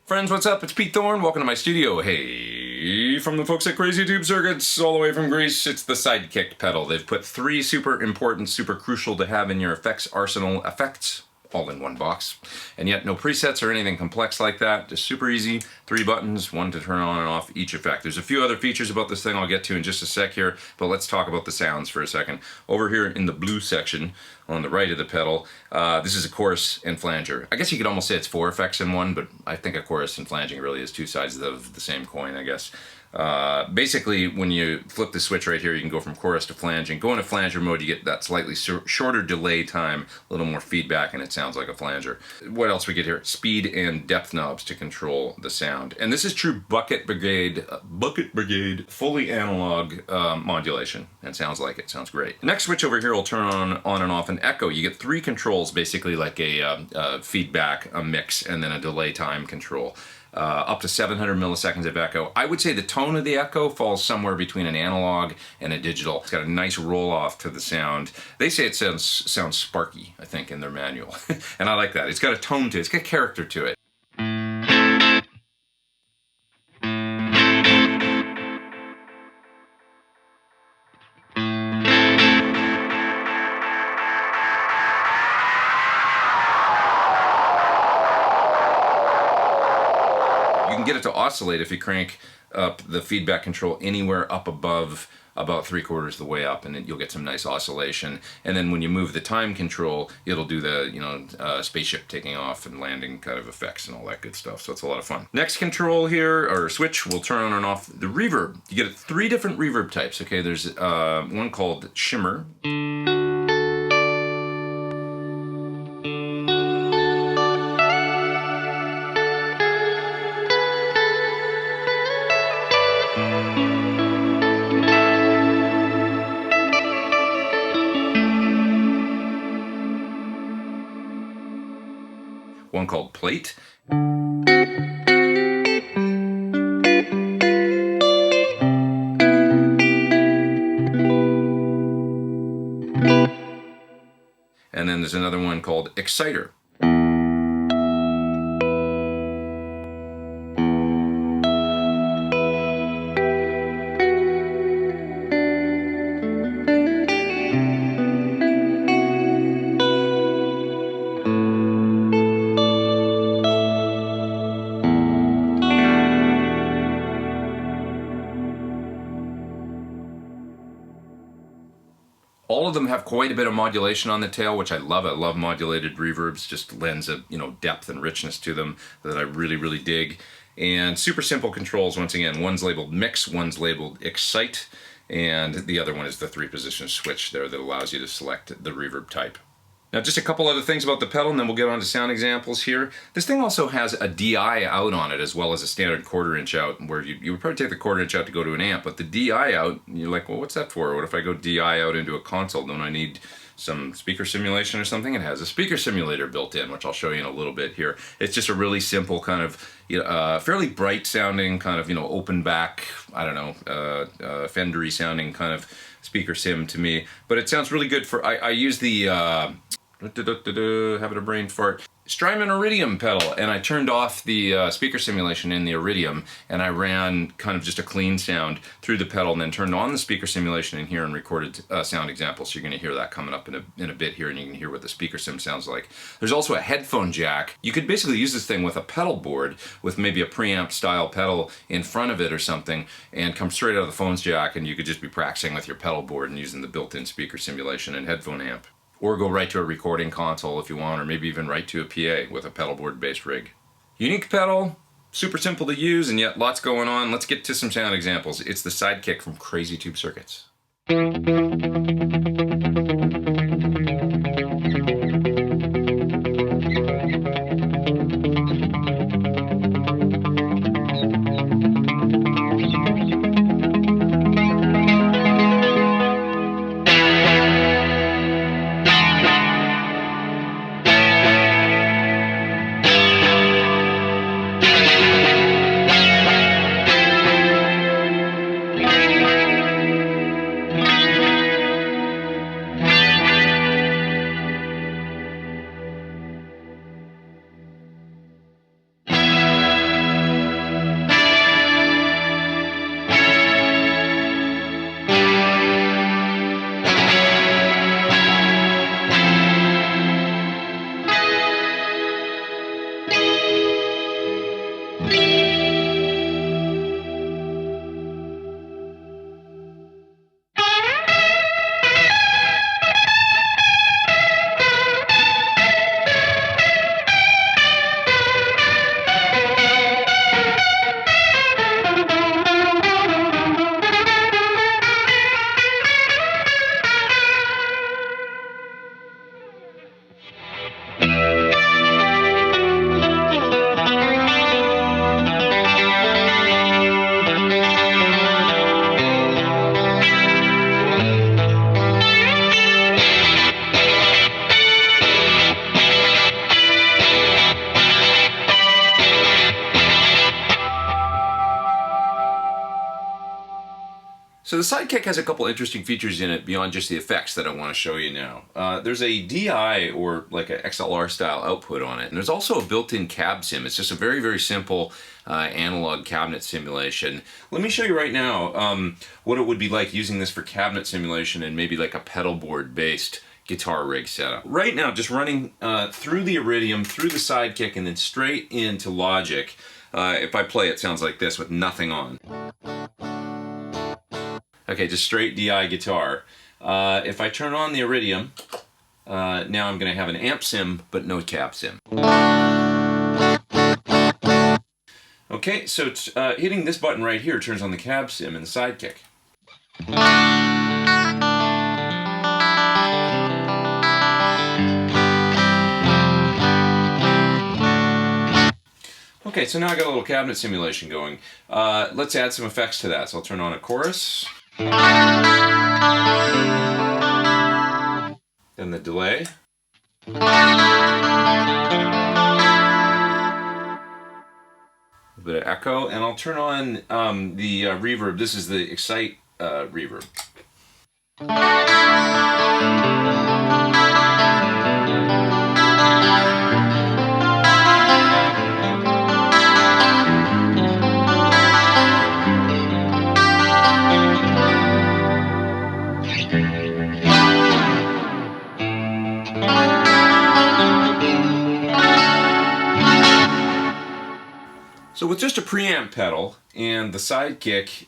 Friends, what's up? It's Pete Thorn. Welcome to my studio. Hey, from the folks at Crazy Tube Circuits, all the way from Greece, it's the Sidekick pedal. They've put 3 super important, super crucial to have in your effects arsenal effects all in one box. And yet no presets or anything complex like that. Just super easy. 3 buttons, one to turn on and off each effect. There's a few other features about this thing I'll get to in just a sec here, but let's talk about the sounds for a second. Over here in the blue section, on the right of the pedal, this is a chorus and flanger. I guess you could almost say it's 4 effects in one, but I think a chorus and flanging really is 2 sides of the same coin, I guess. Basically, when you flip the switch right here, you can go from chorus to flanging. Go into flanger mode, you get that slightly shorter delay time, a little more feedback, and it sounds like a flanger. What else we get here? Speed and depth knobs to control the sound. And this is true Bucket Brigade, fully analog modulation. And sounds like it. Sounds great. The next switch over here will turn on and off an echo. You get 3 controls, basically like a feedback, a mix, and then a delay time control. Up to 700 milliseconds of echo. I would say the tone of the echo falls somewhere between an analog and a digital. It's got a nice roll-off to the sound. They say it sounds sparky, I think, in their manual. And I like that. It's got a tone to it. It's got character to it. You can get it to oscillate if you crank up the feedback control anywhere up above about 3/4 the way up, and then you'll get some nice oscillation. And then when you move the time control, it'll do the spaceship taking off and landing kind of effects and all that good stuff. So it's a lot of fun. Next control here, or switch, will turn on and off the reverb. You get 3 different reverb types. Okay, there's one called shimmer. One called plate. And then there's another one called exciter. All of them have quite a bit of modulation on the tail, which I love. I love modulated reverbs. Just lends a depth and richness to them that I really, really dig. And super simple controls. Once again, one's labeled mix, one's labeled excite, and the other one is the 3-position switch there that allows you to select the reverb type. Now, just a couple other things about the pedal, and then we'll get on to sound examples here. This thing also has a DI out on it, as well as a standard 1/4 inch out, where you would probably take the 1/4 inch out to go to an amp, but the DI out, you're like, well, what's that for? What if I go DI out into a console? Don't I need some speaker simulation or something? It has a speaker simulator built in, which I'll show you in a little bit here. It's just a really simple kind of, fairly bright sounding kind of, open back, I don't know, Fendery sounding kind of speaker sim to me. But it sounds really good for, I use the, having a brain fart. Strymon Iridium pedal, and I turned off the speaker simulation in the Iridium, and I ran kind of just a clean sound through the pedal, and then turned on the speaker simulation in here and recorded sound examples. So you're going to hear that coming up in a bit here, and you can hear what the speaker sim sounds like. There's also a headphone jack. You could basically use this thing with a pedal board with maybe a preamp style pedal in front of it or something, and come straight out of the phone's jack, and you could just be practicing with your pedal board and using the built-in speaker simulation and headphone amp. Or go right to a recording console if you want, or maybe even right to a PA with a pedal board based rig. Unique pedal, super simple to use, and yet lots going on. Let's get to some sound examples. It's the Sidekick from Crazy Tube Circuits. So the Sidekick has a couple interesting features in it beyond just the effects that I want to show you now. There's a DI, or like an XLR style output on it, and there's also a built-in cab sim. It's just a very, very simple analog cabinet simulation. Let me show you right now what it would be like using this for cabinet simulation and maybe like a pedal board based guitar rig setup. Right now, just running through the Iridium, through the Sidekick, and then straight into Logic. If I play, it sounds like this with nothing on. Okay, just straight DI guitar. If I turn on the Iridium, now I'm going to have an amp sim, but no cab sim. Okay, so hitting this button right here turns on the cab sim and the Sidekick. Okay, so now I got a little cabinet simulation going. Let's add some effects to that. So I'll turn on a chorus. Then the delay. A bit of echo, and I'll turn on the reverb. This is the Excite reverb. So with just a preamp pedal and the Sidekick,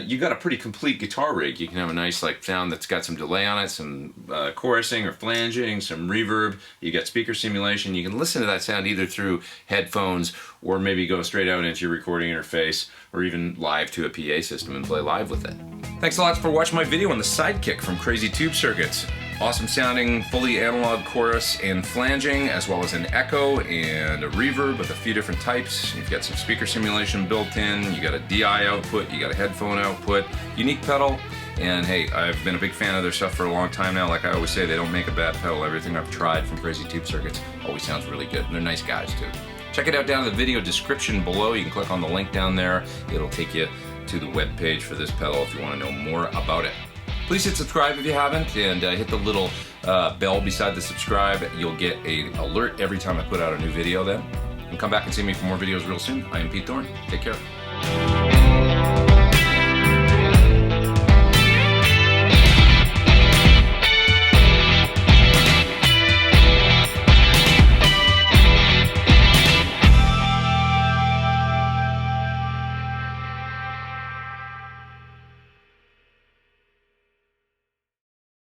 you got a pretty complete guitar rig. You can have a nice sound that's got some delay on it, some chorusing or flanging, some reverb. You got speaker simulation. You can listen to that sound either through headphones or maybe go straight out into your recording interface or even live to a PA system and play live with it. Thanks a lot for watching my video on the Sidekick from Crazy Tube Circuits. Awesome sounding, fully analog chorus and flanging, as well as an echo and a reverb with a few different types. You've got some speaker simulation built in, you got a DI output, you got a headphone output, unique pedal, and hey, I've been a big fan of their stuff for a long time now. Like I always say, they don't make a bad pedal. Everything I've tried from Crazy Tube Circuits always sounds really good, and they're nice guys too. Check it out down in the video description below. You can click on the link down there. It'll take you to the web page for this pedal if you want to know more about it. Please hit subscribe if you haven't, and hit the little bell beside the subscribe. You'll get an alert every time I put out a new video then. And come back and see me for more videos real soon. I am Pete Thorn. Take care.